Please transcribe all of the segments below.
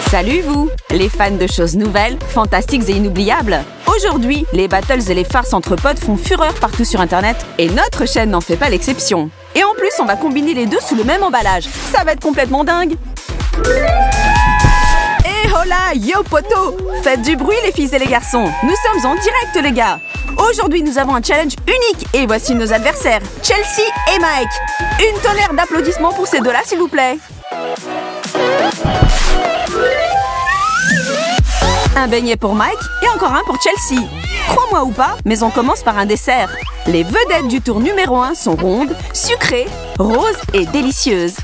Salut vous, les fans de choses nouvelles, fantastiques et inoubliables. Aujourd'hui, les battles et les farces entre potes font fureur partout sur internet et notre chaîne n'en fait pas l'exception. Et en plus, on va combiner les deux sous le même emballage. Ça va être complètement dingue. Et hola, yo poto! Faites du bruit les filles et les garçons. Nous sommes en direct les gars. Aujourd'hui, nous avons un challenge unique et voici nos adversaires, Chelsea et Mike. Une tonnerre d'applaudissements pour ces deux-là, s'il vous plaît. Un beignet pour Mike et encore un pour Chelsea. Crois-moi ou pas, mais on commence par un dessert. Les vedettes du tour numéro 1 sont rondes, sucrées, roses et délicieuses.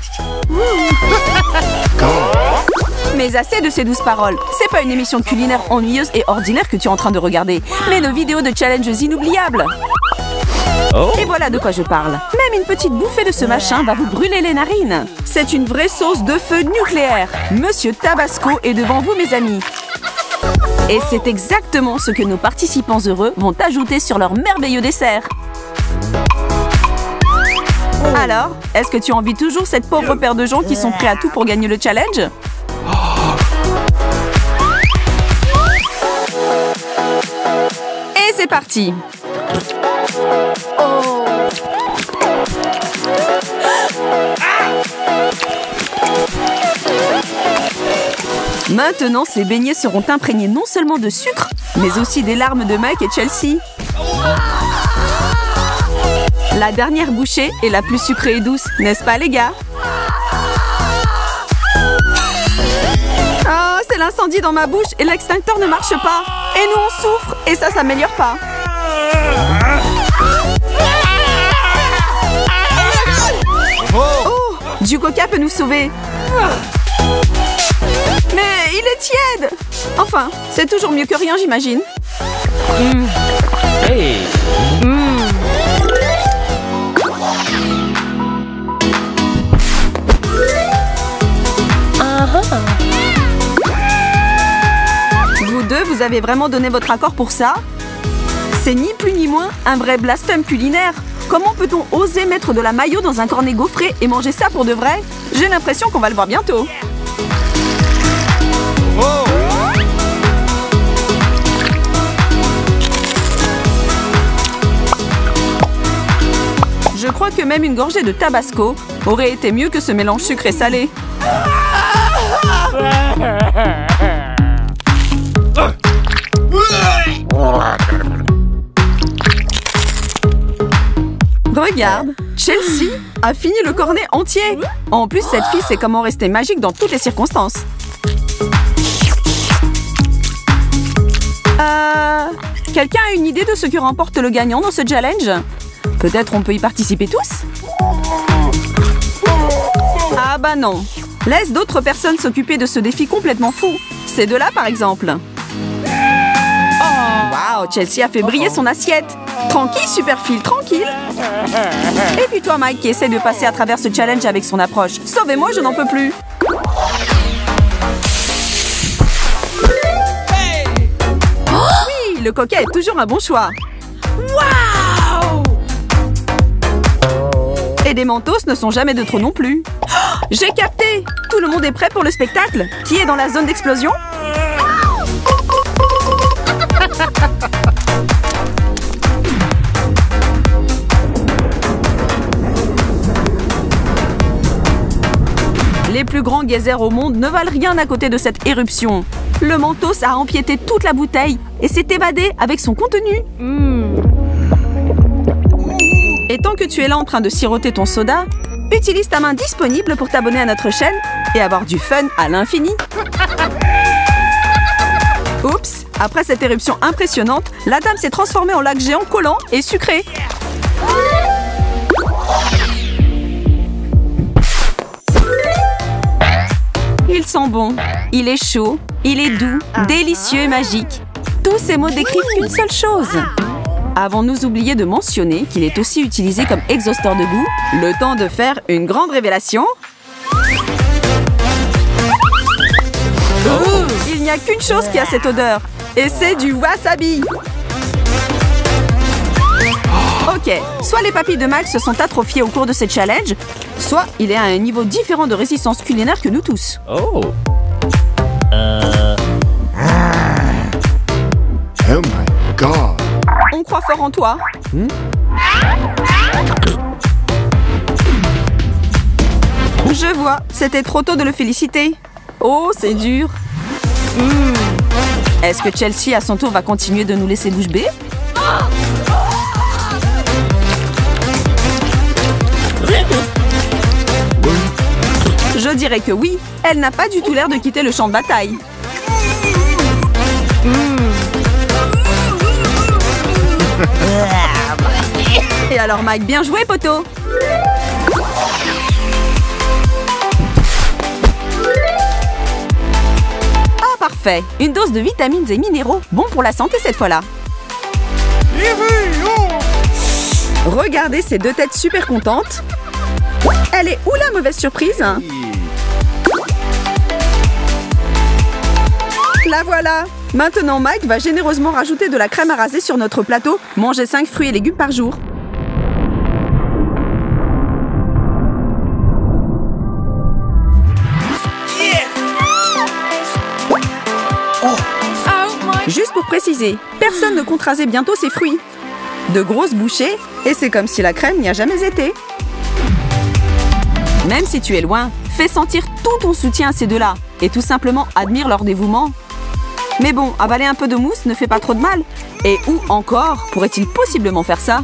Mais assez de ces douces paroles. C'est pas une émission culinaire ennuyeuse et ordinaire que tu es en train de regarder, mais nos vidéos de challenges inoubliables. Et voilà de quoi je parle. Même une petite bouffée de ce machin va vous brûler les narines. C'est une vraie sauce de feu nucléaire. Monsieur Tabasco est devant vous, mes amis. Et c'est exactement ce que nos participants heureux vont ajouter sur leur merveilleux dessert. Alors, est-ce que tu envies toujours cette pauvre paire de gens qui sont prêts à tout pour gagner le challenge? Et c'est parti! Maintenant, ces beignets seront imprégnés non seulement de sucre, mais aussi des larmes de Mike et Chelsea. La dernière bouchée est la plus sucrée et douce, n'est-ce pas les gars? Oh, c'est l'incendie dans ma bouche et l'extincteur ne marche pas. Et nous, on souffre et ça s'améliore pas. Oh, du coca peut nous sauver. Mais il est tiède! Enfin, c'est toujours mieux que rien, j'imagine. Hey. Vous deux, vous avez vraiment donné votre accord pour ça? C'est ni plus ni moins un vrai blasphème culinaire. Comment peut-on oser mettre de la mayo dans un cornet gaufré et manger ça pour de vrai? J'ai l'impression qu'on va le voir bientôt. Je crois que même une gorgée de Tabasco aurait été mieux que ce mélange sucré-salé. Regarde, Chelsea a fini le cornet entier. En plus, cette fille sait comment rester magique dans toutes les circonstances. Quelqu'un a une idée de ce qui remporte le gagnant dans ce challenge? Peut-être on peut y participer tous? Ah bah non. Laisse d'autres personnes s'occuper de ce défi complètement fou. Ces deux-là, par exemple. Waouh, Chelsea a fait briller son assiette. Tranquille, Superphil, tranquille. Et puis toi, Mike, qui essaie de passer à travers ce challenge avec son approche. Sauvez-moi, je n'en peux plus. Oui, le coca est toujours un bon choix. Waouh! Et des mentos ne sont jamais de trop non plus. Oh, j'ai capté! Tout le monde est prêt pour le spectacle? Qui est dans la zone d'explosion? Les plus grands geysers au monde ne valent rien à côté de cette éruption. Le Mentos a empiété toute la bouteille et s'est évadé avec son contenu. Et tant que tu es là en train de siroter ton soda, utilise ta main disponible pour t'abonner à notre chaîne et avoir du fun à l'infini. Oups, après cette éruption impressionnante, la dame s'est transformée en lac géant collant et sucré. Il sent bon, il est chaud, il est doux, délicieux et magique. Tous ces mots décrivent une seule chose. Avons-nous oublié de mentionner qu'il est aussi utilisé comme exhausteur de goût? Le temps de faire une grande révélation. Il n'y a qu'une chose qui a cette odeur, et c'est du wasabi. Ok, soit les papilles de Max se sont atrophiées au cours de ce challenge, soit il est à un niveau différent de résistance culinaire que nous tous. Oh. en toi. Je vois, c'était trop tôt de le féliciter. Oh, c'est dur. Est-ce que Chelsea, à son tour, va continuer de nous laisser bouche bée? Je dirais que oui. Elle n'a pas du tout l'air de quitter le champ de bataille. Et alors, Mike, bien joué, poteau! Ah, parfait! Une dose de vitamines et minéraux, bon pour la santé cette fois-là. Regardez ces deux têtes super contentes. Elle est où la mauvaise surprise? La voilà! Maintenant, Mike va généreusement rajouter de la crème à raser sur notre plateau. Manger 5 fruits et légumes par jour. Juste pour préciser, personne ne compte raser bientôt ses fruits. De grosses bouchées, et c'est comme si la crème n'y a jamais été. Même si tu es loin, fais sentir tout ton soutien à ces deux-là et tout simplement admire leur dévouement. Mais bon, avaler un peu de mousse ne fait pas trop de mal. Et où encore pourrait-il possiblement faire ça?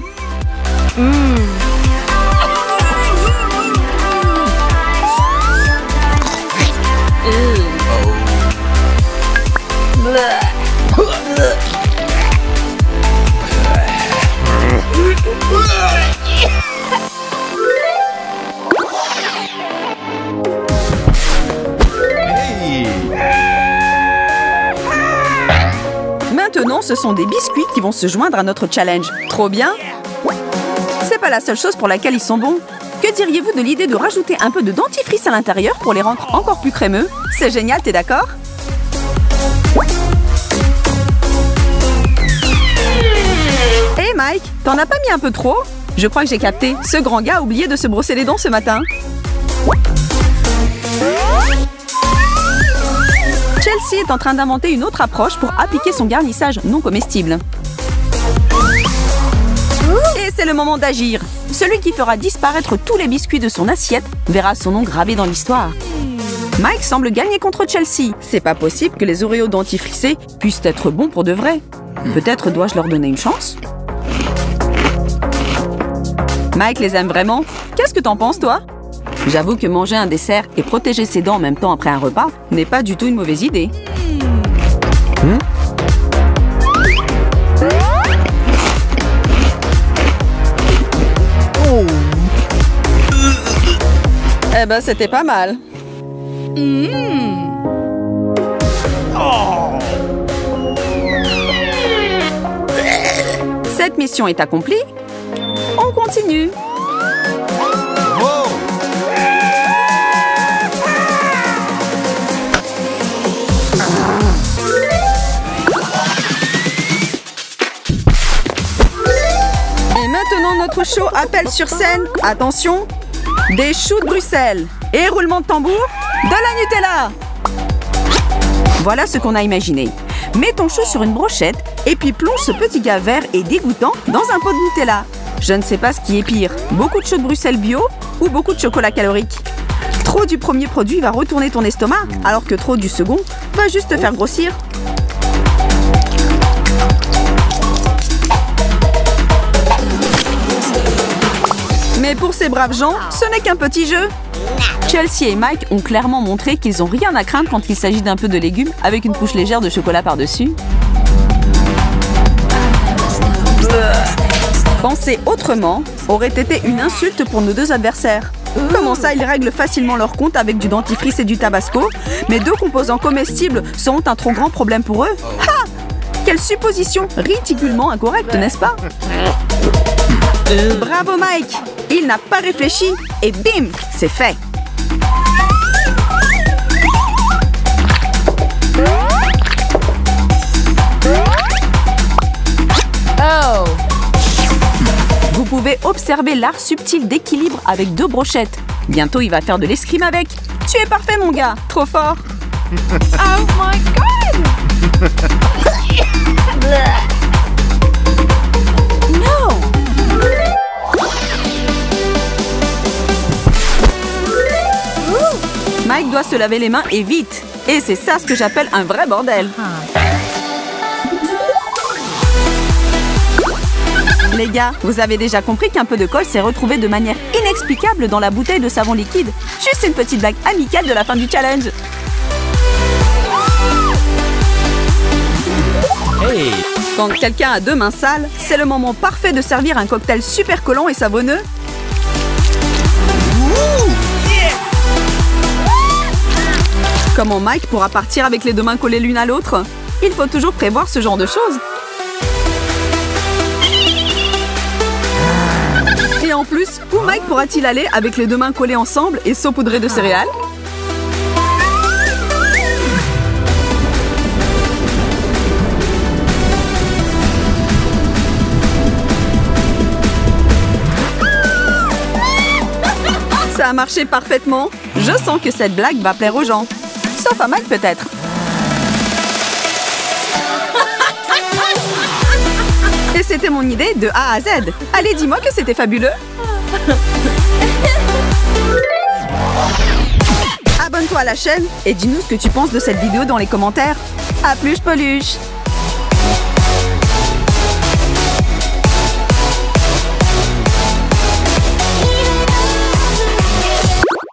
Maintenant, ce sont des biscuits qui vont se joindre à notre challenge. Trop bien! C'est pas la seule chose pour laquelle ils sont bons. Que diriez-vous de l'idée de rajouter un peu de dentifrice à l'intérieur pour les rendre encore plus crémeux? C'est génial, t'es d'accord? Hey Mike, t'en as pas mis un peu trop? Je crois que j'ai capté. Ce grand gars a oublié de se brosser les dents ce matin. Chelsea est en train d'inventer une autre approche pour appliquer son garnissage non comestible. Et c'est le moment d'agir. Celui qui fera disparaître tous les biscuits de son assiette verra son nom gravé dans l'histoire. Mike semble gagner contre Chelsea. C'est pas possible que les Oreos dentifriçés puissent être bons pour de vrai. Peut-être dois-je leur donner une chance? Mike les aime vraiment. Qu'est-ce que t'en penses, toi? J'avoue que manger un dessert et protéger ses dents en même temps après un repas n'est pas du tout une mauvaise idée. Eh ben, c'était pas mal. Cette mission est accomplie. On continue. Et maintenant, notre show appelle sur scène, attention, des choux de Bruxelles et roulement de tambour, de la Nutella. Voilà ce qu'on a imaginé. Mets ton chou sur une brochette et puis plonge ce petit gars vert et dégoûtant dans un pot de Nutella. Je ne sais pas ce qui est pire, beaucoup de choux de Bruxelles bio ou beaucoup de chocolat calorique. Trop du premier produit va retourner ton estomac, alors que trop du second va juste te faire grossir. Mais pour ces braves gens, ce n'est qu'un petit jeu. Chelsea et Mike ont clairement montré qu'ils n'ont rien à craindre quand il s'agit d'un peu de légumes avec une couche légère de chocolat par-dessus. Penser autrement aurait été une insulte pour nos deux adversaires. Comment ça, ils règlent facilement leur compte avec du dentifrice et du tabasco, mais deux composants comestibles seront un trop grand problème pour eux? Ha! Quelle supposition ridiculement incorrecte, n'est-ce pas? Bravo Mike! Il n'a pas réfléchi et bim! C'est fait! Oh! Vous pouvez observer l'art subtil d'équilibre avec deux brochettes. Bientôt, il va faire de l'escrime avec. Tu es parfait, mon gars! Trop fort! Oh my God! doit se laver les mains et vite. Et c'est ça ce que j'appelle un vrai bordel. Les gars, vous avez déjà compris qu'un peu de colle s'est retrouvé de manière inexplicable dans la bouteille de savon liquide. Juste une petite blague amicale de la fin du challenge. Hey. Quand quelqu'un a 2 mains sales, c'est le moment parfait de servir un cocktail super collant et savonneux. Comment Mike pourra partir avec les 2 mains collées l'une à l'autre? Il faut toujours prévoir ce genre de choses. Et en plus, où Mike pourra-t-il aller avec les 2 mains collées ensemble et saupoudrées de céréales? Ça a marché parfaitement. Je sens que cette blague va plaire aux gens. Sauf à Mike peut-être. Et c'était mon idée de A à Z. Allez, dis-moi que c'était fabuleux. Abonne-toi à la chaîne et dis-nous ce que tu penses de cette vidéo dans les commentaires. À plus, peluche!